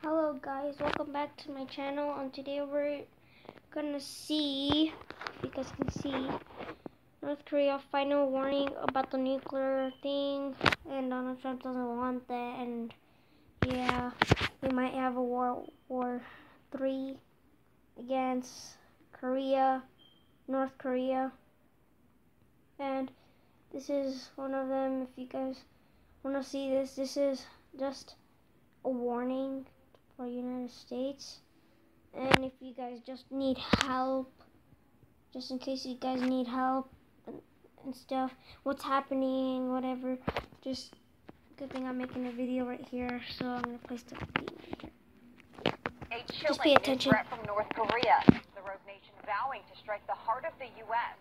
Hello guys, welcome back to my channel, and today we're gonna see, if you guys can see, North Korea final warning about the nuclear thing, and Donald Trump doesn't want that, and yeah, we might have a war 3 against North Korea, and this is one of them. If you guys want to see this is just a warning for United States, and if you guys just need help, just in case you guys need help and stuff, what's happening, whatever, just good thing I'm making a video right here, so I'm gonna place the video right here. Just pay attention. Threat from North Korea, the rogue nation vowing to strike the heart of the U.S.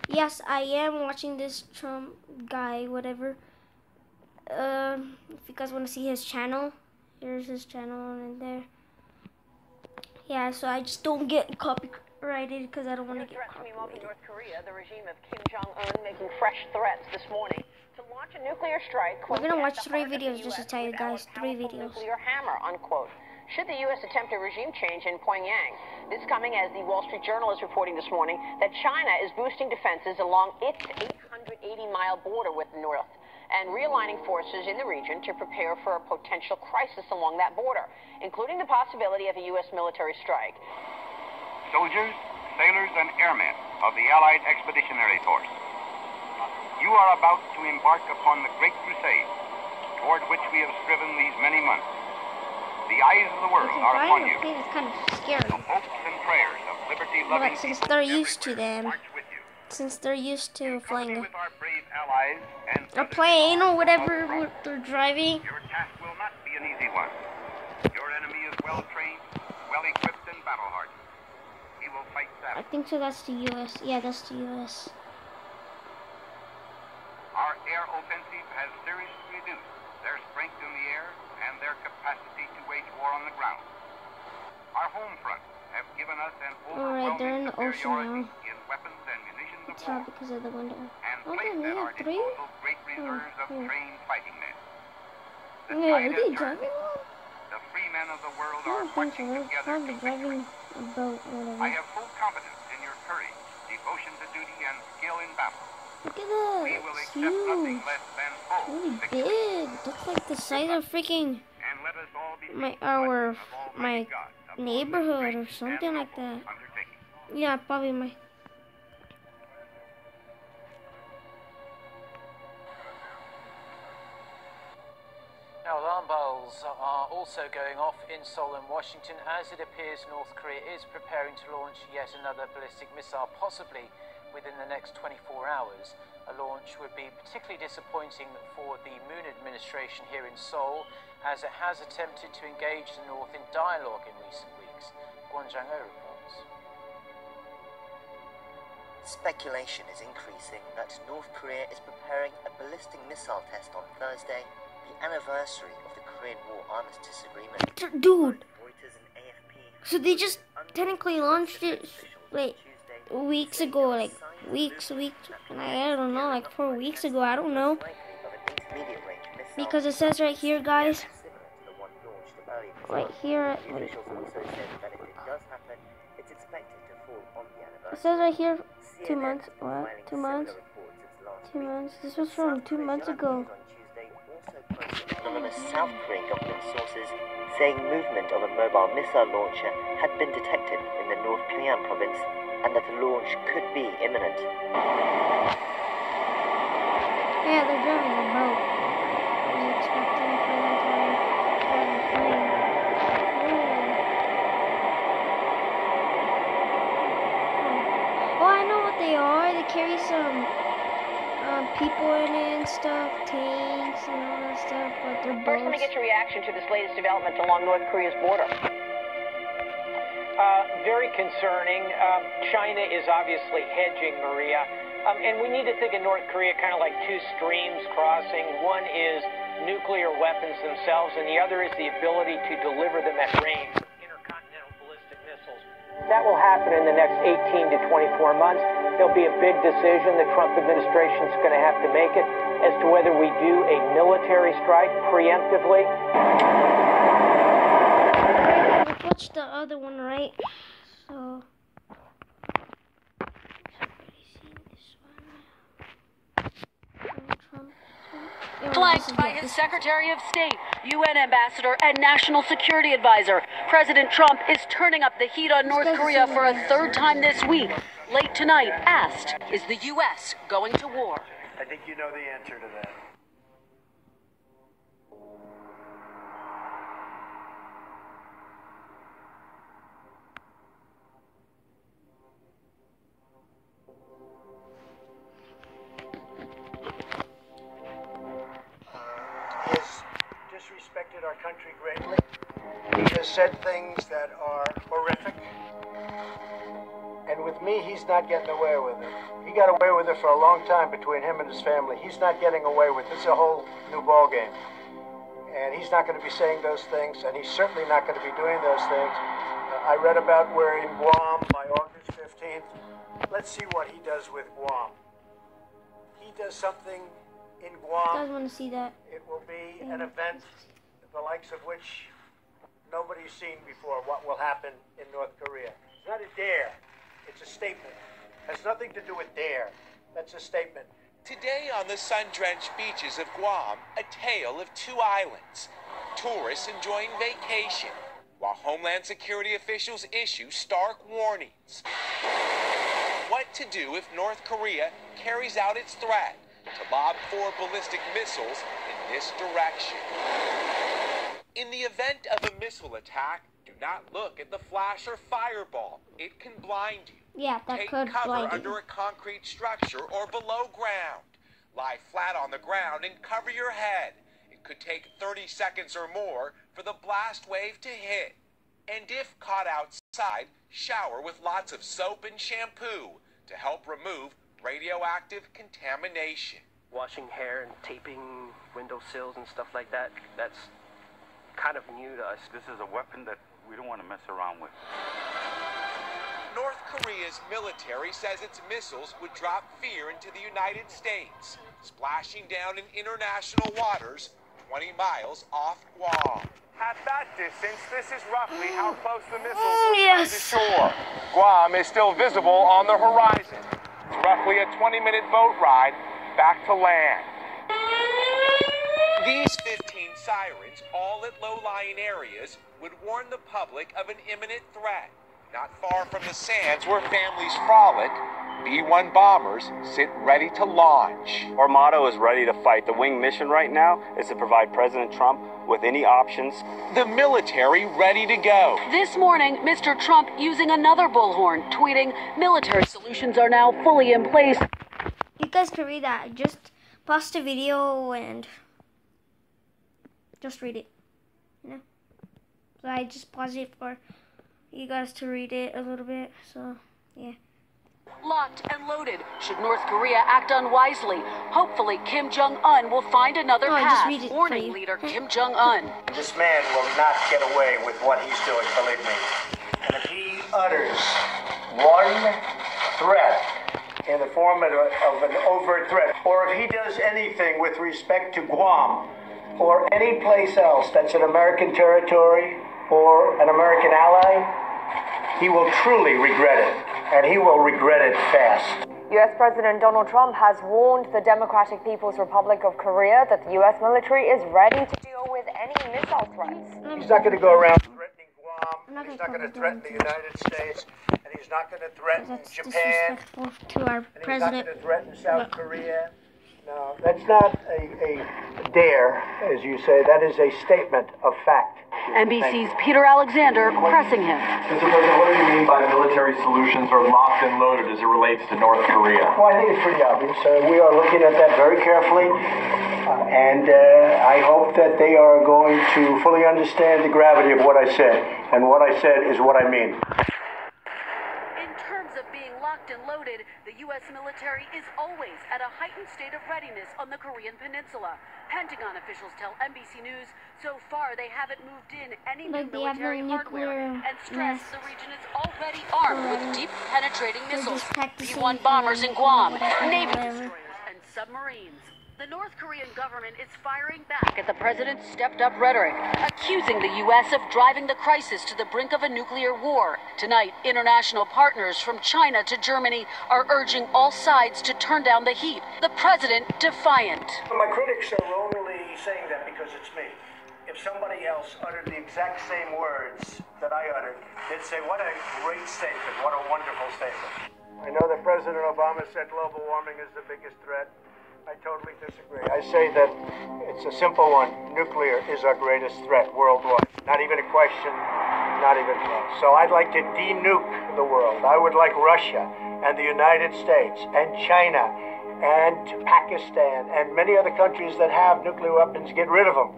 Yes, I am watching this Trump guy, whatever. If you guys want to see his channel, here's his channel in there. Yeah, so I just don't get copyrighted because I don't want to get copyrighted. North Korea, the regime of Kim Jong-un making fresh threats this morning to launch a nuclear strike. We're gonna watch 3 videos just to tell you guys, 3 videos. Nuclear hammer, unquote. Should the U.S. attempt a regime change in Pyongyang? This coming as the Wall Street Journal is reporting this morning that China is boosting defenses along its 880-mile border with the North and realigning forces in the region to prepare for a potential crisis along that border, including the possibility of a U.S. military strike. Soldiers, sailors, and airmen of the Allied Expeditionary Force, you are about to embark upon the great crusade toward which we have striven these many months. The eyes of the world are upon you. It's kind of scary. The hopes and prayers of liberty-loving since people they're used to them, march with you. since they're used to flying With our brave allies and a plane or whatever they're driving. your task will not be an easy one. Your enemy is well-trained, well-equipped, and battle-hardened. He will fight I savage. think so. That's the U.S. Yeah, that's the U.S. Our air offensive has seriously reduced their strength in the air and their capacity to wage war on the ground. Our home front have given us an Alright, they're in overwhelming the ocean superiority now. in weapons and munitions of It's hard war, because of the window. and Okay, placed we at our have 3? disposal great reserves of cool. trained fighting men. The Yeah, tide are has they turned. driving one? The free men of the world I are don't think so. marching They're together probably to victory. driving a boat or I whatever. have full confidence in your courage, devotion to duty, and skill in battle. Look at We that. will It's accept nothing huge. less than full Really victory. big. Looks like the size of freaking And let us all be my blessed of my Almighty God upon neighborhood this or great something and like that. noble undertaking. Yeah, probably my. Now, alarm bells are also going off in Seoul and Washington as it appears North Korea is preparing to launch yet another ballistic missile, possibly within the next 24 hours. A launch would be particularly disappointing for the Moon administration here in Seoul, as it has attempted to engage the North in dialogue in recent weeks. Kwon Jang-ho reports. Speculation is increasing that North Korea is preparing a ballistic missile test on Thursday, the anniversary of the Korean War armistice agreement. Dude, Reuters and AFP so they just technically launched it like weeks ago, like weeks, I don't know, like 4 weeks ago, I don't know. Because it says right here, guys, right here, wait. It says right here, 2 months, what? 2 months? 2 months, this was from 2 months ago. Anonymous South Korean government sources saying movement of a mobile missile launcher had been detected in the North Pyongyang province and that the launch could be imminent. Yeah, they're driving a boat. I was expecting for them to drive a plane. Oh, I know what they are. They carry some people in it and stuff, tanks and all that stuff, but they're boats. First, let me get your reaction to this latest development along North Korea's border. Very concerning. China is obviously hedging, Maria. And we need to think of North Korea kind of like 2 streams crossing. One is nuclear weapons themselves, and the other is the ability to deliver them at range with intercontinental ballistic missiles. That will happen in the next 18 to 24 months. There'll be a big decision. The Trump administration is going to have to make it. as to whether we do a military strike preemptively. Let's watch the other one, right? So, Flanked by his Secretary of State, UN Ambassador, and National Security Advisor, President Trump is turning up the heat on North Korea for a third time this week. Late tonight, asked, is the U.S. going to war? I think you know the answer to that. He has disrespected our country greatly. He has said things that are horrific. And with me, he's not getting away with it. He got away with it for a long time between him and his family. He's not getting away with it. It's a whole new ballgame. And he's not going to be saying those things, and he's certainly not going to be doing those things. I read about where in Guam by August 15th. Let's see what he does with Guam. He does something in Guam. You guys want to see that? It will be an event the likes of which nobody's seen before. What will happen in North Korea? It's not a dare. It's a statement. It has nothing to do with dare. That's a statement. Today on the sun-drenched beaches of Guam, a tale of two islands. Tourists enjoying vacation, while Homeland Security officials issue stark warnings. What to do if North Korea carries out its threat to lob 4 ballistic missiles in this direction? In the event of a missile attack, do not look at the flash or fireball. It can blind you. Yeah, that Take could cover blind under you. a concrete structure or below ground. Lie flat on the ground and cover your head. It could take 30 seconds or more for the blast wave to hit. And if caught outside, shower with lots of soap and shampoo to help remove radioactive contamination. Washing hair and taping windowsills and stuff like that, that's kind of new to us. This is a weapon that we don't want to mess around with. North Korea's military says its missiles would drop fear into the United States, splashing down in international waters 20 miles off Guam. At that distance, this is roughly how close the missiles will come to Yes. shore. Guam is still visible on the horizon. It's roughly a 20-minute boat ride back to land. These 15 sirens, all at low-lying areas, would warn the public of an imminent threat. Not far from the sands where families frolic, B-1 bombers sit ready to launch. Our motto is ready to fight. The wing mission right now is to provide President Trump with any options. The military ready to go. This morning, Mr. Trump using another bullhorn, tweeting, military solutions are now fully in place. You guys can read that. Just pause the video and just read it. You know? So I just pause it for you guys to read it a little bit. So, yeah. Locked and loaded. Should North Korea act unwisely, hopefully Kim Jong-un will find another I just path. read it for Warning you. leader Kim Jong-un. This man will not get away with what he's doing, believe me. And if he utters one threat in the form of an overt threat, or if he does anything with respect to Guam or any place else that's an American territory or an American ally, he will truly regret it, and he will regret it fast. U.S. President Donald Trump has warned the Democratic People's Republic of Korea that the U.S. military is ready to deal with any missile threats. He's not going to go around threatening Guam, he's not gonna going to threaten the United States, and he's not going to threaten That's Japan, disrespectful to our and he's not president. going to threaten South Korea. No, that's not a dare, as you say. That is a statement of fact. NBC's Peter Alexander pressing him. Mr. President, what do you mean by military solutions are locked and loaded as it relates to North Korea? Well, I think it's pretty obvious. We are looking at that very carefully, and I hope that they are going to fully understand the gravity of what I said. And what I said is what I mean. In terms of being locked and loaded, the U.S. military is always at a heightened state of readiness on the Korean Peninsula. Pentagon officials tell NBC News so far they haven't moved in any new Like they have no military hardware nuclear and stress nest. the region is already armed with deep penetrating They're missiles, just practicing B-1 for bombers in Guam, whatever. naval destroyers and submarines. The North Korean government is firing back at the president's stepped-up rhetoric, accusing the U.S. of driving the crisis to the brink of a nuclear war. Tonight, international partners from China to Germany are urging all sides to turn down the heat. The president defiant. My critics are only saying that because it's me. If somebody else uttered the exact same words that I uttered, they'd say, what a great statement, what a wonderful statement. I know that President Obama said global warming is the biggest threat. I totally disagree. I say that it's a simple one. Nuclear is our greatest threat worldwide. Not even a question, not even close. So I'd like to de-nuke the world. I would like Russia and the United States and China and Pakistan and many other countries that have nuclear weapons, get rid of them.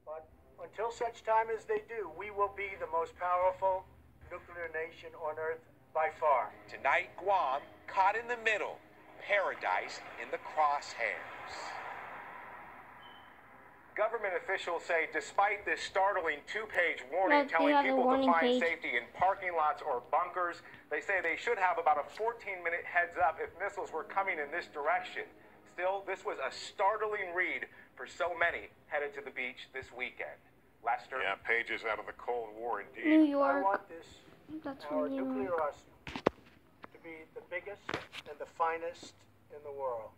But until such time as they do, we will be the most powerful nuclear nation on Earth by far. Tonight, Guam caught in the middle. Paradise in the crosshairs. Government officials say despite this startling two-page warning telling people to find safety in parking lots or bunkers, they say they should have about a 14-minute heads up if missiles were coming in this direction. Still, this was a startling read for so many headed to the beach this weekend. Lester? Yeah, pages out of the Cold War indeed. New York. I want this, our nuclear arsenal, to be the biggest and the finest in the world.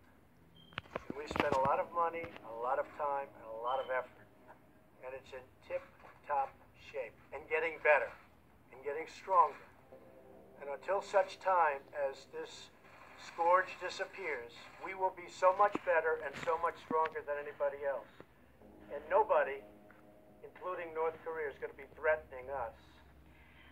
And we spent a lot of money, a lot of time, and a lot of effort. And it's in tip-top shape and getting better and getting stronger. And until such time as this scourge disappears, we will be so much better and so much stronger than anybody else. And nobody, including North Korea, is going to be threatening us.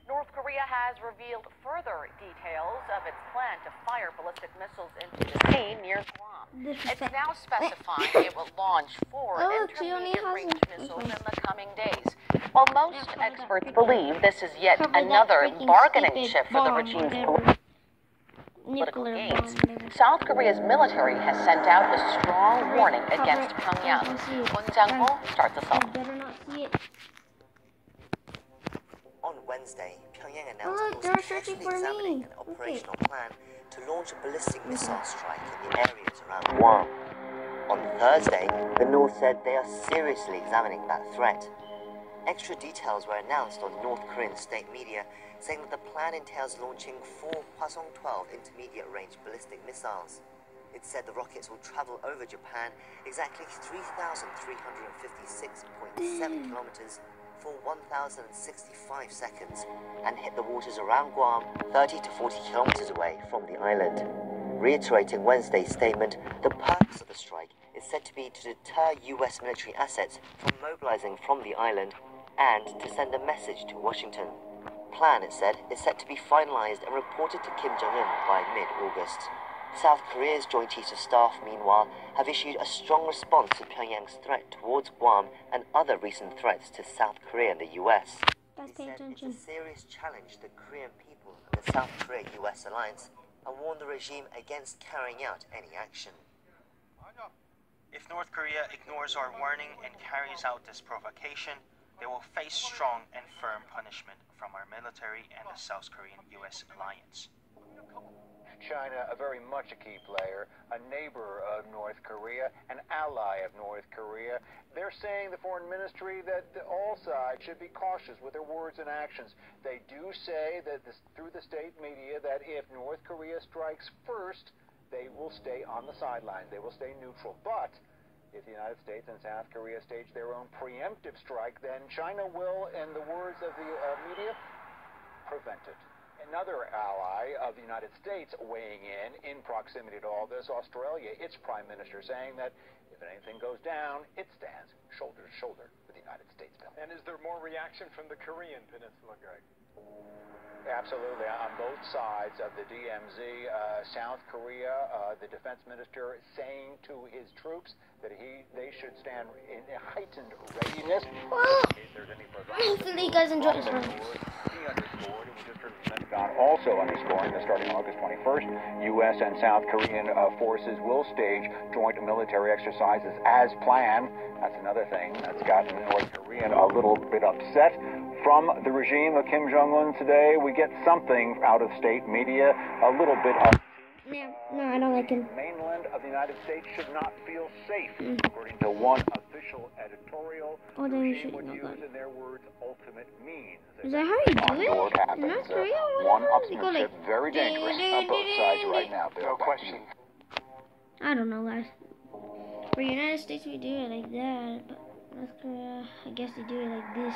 North Korea has revealed further details of its plan to fire ballistic missiles into the sea near Guam. It's now specifying it will launch 4 intermediate-range missiles in the coming days. While most experts believe this is yet another bargaining chip for the regime's political gains, South Korea's military has sent out a strong warning against Pyongyang. Kwon Jang-ho starts us off. On Wednesday, Pyongyang announced it was carefully examining an operational plan to launch a ballistic missile strike in the areas around Guam. On Thursday, the North said they are seriously examining that threat. Extra details were announced on North Korean state media, saying that the plan entails launching 4 Hwasong-12 intermediate-range ballistic missiles. It said the rockets will travel over Japan exactly 3,356.7 kilometers for 1,065 seconds and hit the waters around Guam 30 to 40 kilometers away from the island. Reiterating Wednesday's statement, the purpose of the strike is said to be to deter US military assets from mobilizing from the island and to send a message to Washington. Plan, it said, is set to be finalized and reported to Kim Jong-un by mid-August. South Korea's Joint Chiefs of Staff, meanwhile, have issued a strong response to Pyongyang's threat towards Guam and other recent threats to South Korea and the US. They said it's a serious challenge to the Korean people and the South Korea-US alliance and warned the regime against carrying out any action. If North Korea ignores our warning and carries out this provocation, they will face strong and firm punishment from our military and the South Korean-US alliance. China, a very much a key player, a neighbor of North Korea, an ally of North Korea. They're saying, the foreign ministry, that all sides should be cautious with their words and actions. They do say that through the state media that if North Korea strikes first, they will stay on the sidelines. They will stay neutral. But if the United States and South Korea stage their own preemptive strike, then China will, in the words of the media, prevent it. Another ally of the United States weighing in proximity to all this, Australia, its prime minister saying that if anything goes down, it stands shoulder to shoulder with the United States. And is there more reaction from the Korean peninsula, Greg? Absolutely. On both sides of the DMZ, South Korea, the defense minister saying to his troops that they should stand in heightened readiness in case there's any Hopefully you guys enjoyed this one. Also underscoring that starting August 21st, U.S. and South Korean forces will stage joint military exercises as planned. That's another thing that's gotten North Korean a little bit upset. From the regime of Kim Jong-un today, we get something out of state media, a little bit of No, I don't like him. Mainland of the United States should not feel safe, according to one official editorial. Oh, the then you regime should would know use, that. in their words, ultimate means. Is that how you do it? In North Korea? One They go like, very dangerous on both sides right now. No question. I don't know, guys. For United States, we do it like that, but North Korea, I guess they do it like this.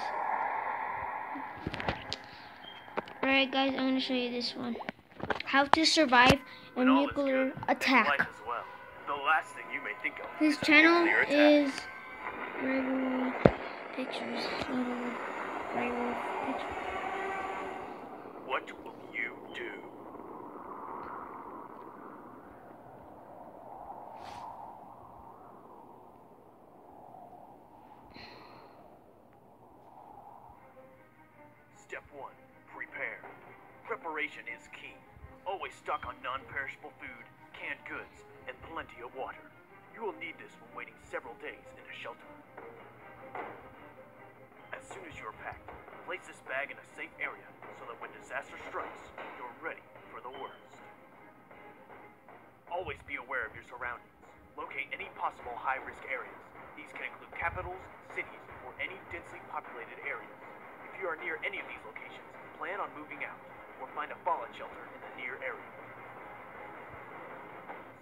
Alright, guys, I'm gonna show you this one. How to survive a nuclear attack. The last thing you may think of His is a channel nuclear attack. is Regular Pictures. Regular Pictures. What will you do? Step 1. Prepare. Preparation is key. Always stock on non-perishable food, canned goods, and plenty of water. You will need this when waiting several days in a shelter. As soon as you are packed, place this bag in a safe area so that when disaster strikes, you're ready for the worst. Always be aware of your surroundings. Locate any possible high-risk areas. These can include capitals, cities, or any densely populated areas. If you are near any of these locations, plan on moving out, or find a fallout shelter in the near area.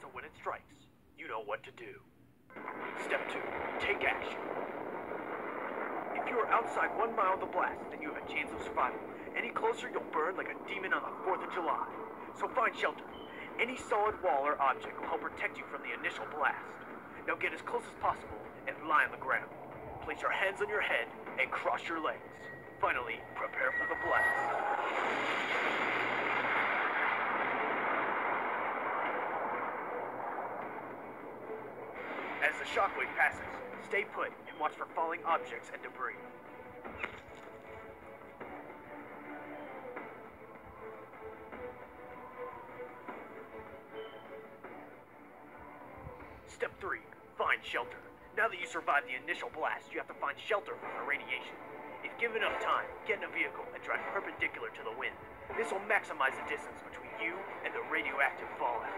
So when it strikes, you know what to do. Step 2. Take action. If you are outside 1 mile of the blast, then you have a chance of survival. Any closer, you'll burn like a demon on the 4th of July. So find shelter. Any solid wall or object will help protect you from the initial blast. Now get as close as possible and lie on the ground. Place your hands on your head and cross your legs. Finally, prepare for the blast. As the shockwave passes, stay put and watch for falling objects and debris. Step 3. Find shelter. Now that you survived the initial blast, you have to find shelter from the radiation. If given enough time, get in a vehicle and drive perpendicular to the wind. This will maximize the distance between you and the radioactive fallout.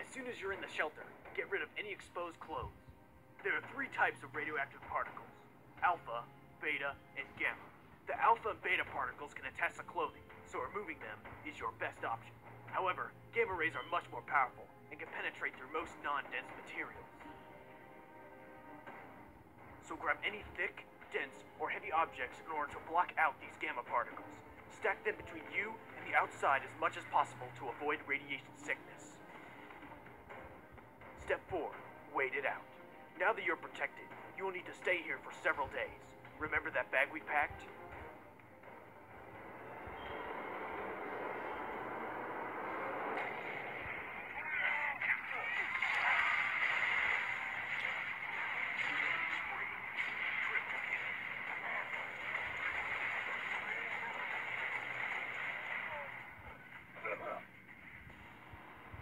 As soon as you're in the shelter, get rid of any exposed clothes. There are 3 types of radioactive particles: alpha, beta, and gamma. The alpha and beta particles can attach to clothing, so removing them is your best option. However, gamma rays are much more powerful and can penetrate through most non-dense materials. So grab any thick, dense, or heavy objects in order to block out these gamma particles. Stack them between you and the outside as much as possible to avoid radiation sickness. Step 4. Wait it out. Now that you're protected, you will need to stay here for several days. Remember that bag we packed?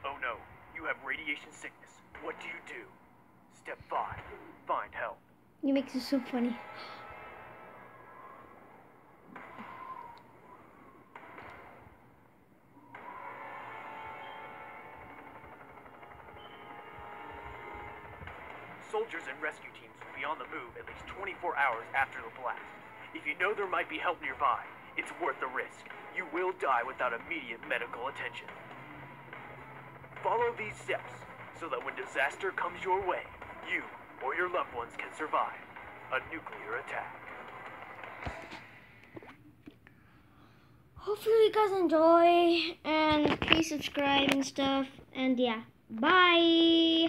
Oh no, you have radiation sickness. What do you do? Step 5. Find help. You make this so funny. Soldiers and rescue teams will be on the move at least 24 hours after the blast. If you know there might be help nearby, it's worth the risk. You will die without immediate medical attention. Follow these steps so that when disaster comes your way, you or your loved ones can survive a nuclear attack. Hopefully you guys enjoy, and please subscribe and stuff, and yeah, bye!